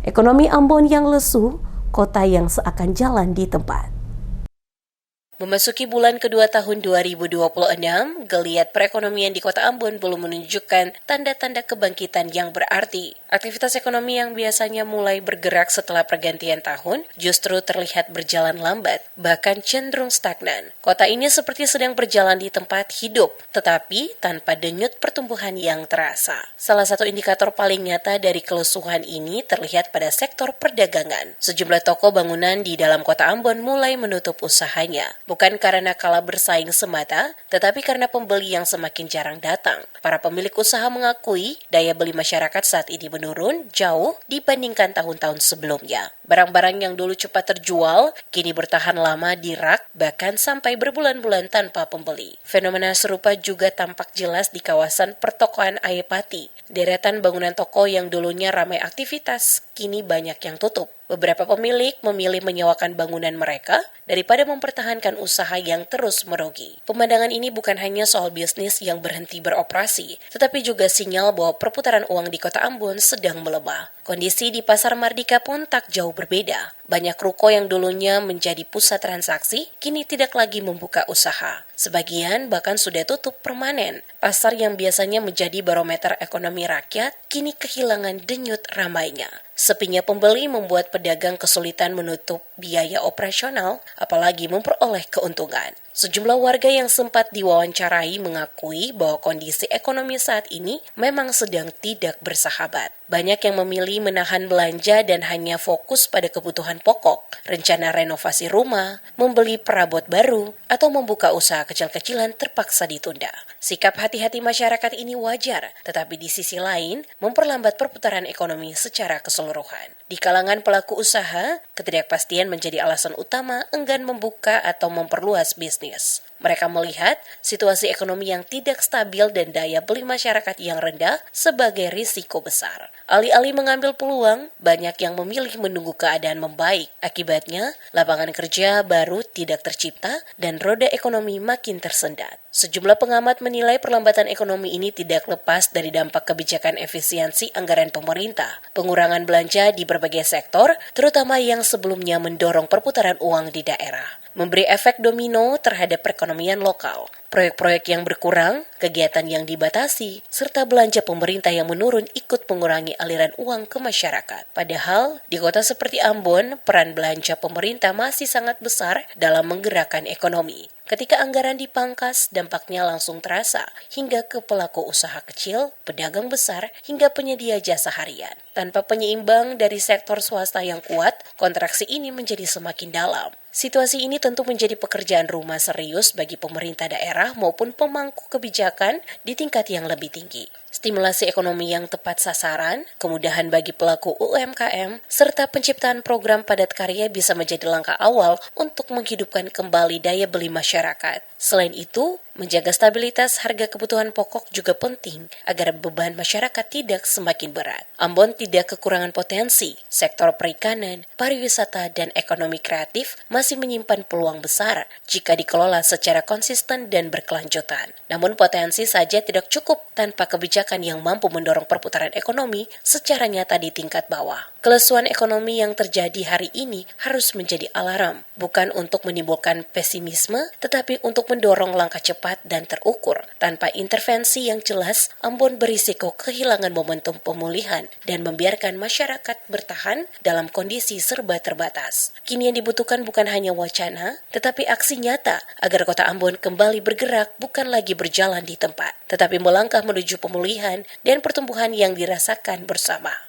Ekonomi Ambon yang lesu, kota yang seakan jalan di tempat. Memasuki bulan kedua tahun 2026, geliat perekonomian di Kota Ambon belum menunjukkan tanda-tanda kebangkitan yang berarti. Aktivitas ekonomi yang biasanya mulai bergerak setelah pergantian tahun justru terlihat berjalan lambat, bahkan cenderung stagnan. Kota ini seperti sedang berjalan di tempat hidup, tetapi tanpa denyut pertumbuhan yang terasa. Salah satu indikator paling nyata dari kelesuan ini terlihat pada sektor perdagangan. Sejumlah toko bangunan di dalam Kota Ambon mulai menutup usahanya. Bukan karena kalah bersaing semata, tetapi karena pembeli yang semakin jarang datang. Para pemilik usaha mengakui daya beli masyarakat saat ini menurun jauh dibandingkan tahun-tahun sebelumnya. Barang-barang yang dulu cepat terjual, kini bertahan lama di rak, bahkan sampai berbulan-bulan tanpa pembeli. Fenomena serupa juga tampak jelas di kawasan pertokoan Ayepati. Deretan bangunan toko yang dulunya ramai aktivitas, kini banyak yang tutup. Beberapa pemilik memilih menyewakan bangunan mereka daripada mempertahankan usaha yang terus merugi. Pemandangan ini bukan hanya soal bisnis yang berhenti beroperasi, tetapi juga sinyal bahwa perputaran uang di Kota Ambon sedang melemah. Kondisi di Pasar Mardika pun tak jauh berbeda. Banyak ruko yang dulunya menjadi pusat transaksi, kini tidak lagi membuka usaha. Sebagian bahkan sudah tutup permanen. Pasar yang biasanya menjadi barometer ekonomi rakyat, kini kehilangan denyut ramainya. Sepinya pembeli membuat pedagang kesulitan menutup biaya operasional, apalagi memperoleh keuntungan. Sejumlah warga yang sempat diwawancarai mengakui bahwa kondisi ekonomi saat ini memang sedang tidak bersahabat. Banyak yang memilih menahan belanja dan hanya fokus pada kebutuhan pokok, rencana renovasi rumah, membeli perabot baru, atau membuka usaha kecil-kecilan terpaksa ditunda. Sikap hati-hati masyarakat ini wajar, tetapi di sisi lain memperlambat perputaran ekonomi secara keseluruhan. Di kalangan pelaku usaha, ketidakpastian menjadi alasan utama enggan membuka atau memperluas bisnis. Mereka melihat situasi ekonomi yang tidak stabil dan daya beli masyarakat yang rendah sebagai risiko besar. Alih-alih mengambil peluang, banyak yang memilih menunggu keadaan membaik. Akibatnya, lapangan kerja baru tidak tercipta dan roda ekonomi makin tersendat. Sejumlah pengamat menilai perlambatan ekonomi ini tidak lepas dari dampak kebijakan efisiensi anggaran pemerintah, pengurangan belanja di berbagai sektor, terutama yang sebelumnya mendorong perputaran uang di daerah, memberi efek domino terhadap perekonomian lokal. Proyek-proyek yang berkurang, kegiatan yang dibatasi, serta belanja pemerintah yang menurun ikut mengurangi aliran uang ke masyarakat. Padahal, di kota seperti Ambon, peran belanja pemerintah masih sangat besar dalam menggerakkan ekonomi. Ketika anggaran dipangkas, dampaknya langsung terasa hingga ke pelaku usaha kecil, pedagang besar, hingga penyedia jasa harian. Tanpa penyeimbang dari sektor swasta yang kuat, kontraksi ini menjadi semakin dalam. Situasi ini tentu menjadi pekerjaan rumah serius bagi pemerintah daerah maupun pemangku kebijakan di tingkat yang lebih tinggi. Stimulasi ekonomi yang tepat sasaran, kemudahan bagi pelaku UMKM, serta penciptaan program padat karya bisa menjadi langkah awal untuk menghidupkan kembali daya beli masyarakat. Selain itu, menjaga stabilitas harga kebutuhan pokok juga penting agar beban masyarakat tidak semakin berat. Ambon tidak kekurangan potensi. Sektor perikanan, pariwisata, dan ekonomi kreatif masih menyimpan peluang besar jika dikelola secara konsisten dan berkelanjutan. Namun potensi saja tidak cukup tanpa kebijakan yang mampu mendorong perputaran ekonomi secara nyata di tingkat bawah. Kelesuan ekonomi yang terjadi hari ini harus menjadi alarm, bukan untuk menimbulkan pesimisme, tetapi untuk mendorong langkah cepat dan terukur. Tanpa intervensi yang jelas, Ambon berisiko kehilangan momentum pemulihan dan membiarkan masyarakat bertahan dalam kondisi serba terbatas. Kini yang dibutuhkan bukan hanya wacana, tetapi aksi nyata agar kota Ambon kembali bergerak bukan lagi berjalan di tempat, tetapi melangkah menuju pemulihan dan pertumbuhan yang dirasakan bersama.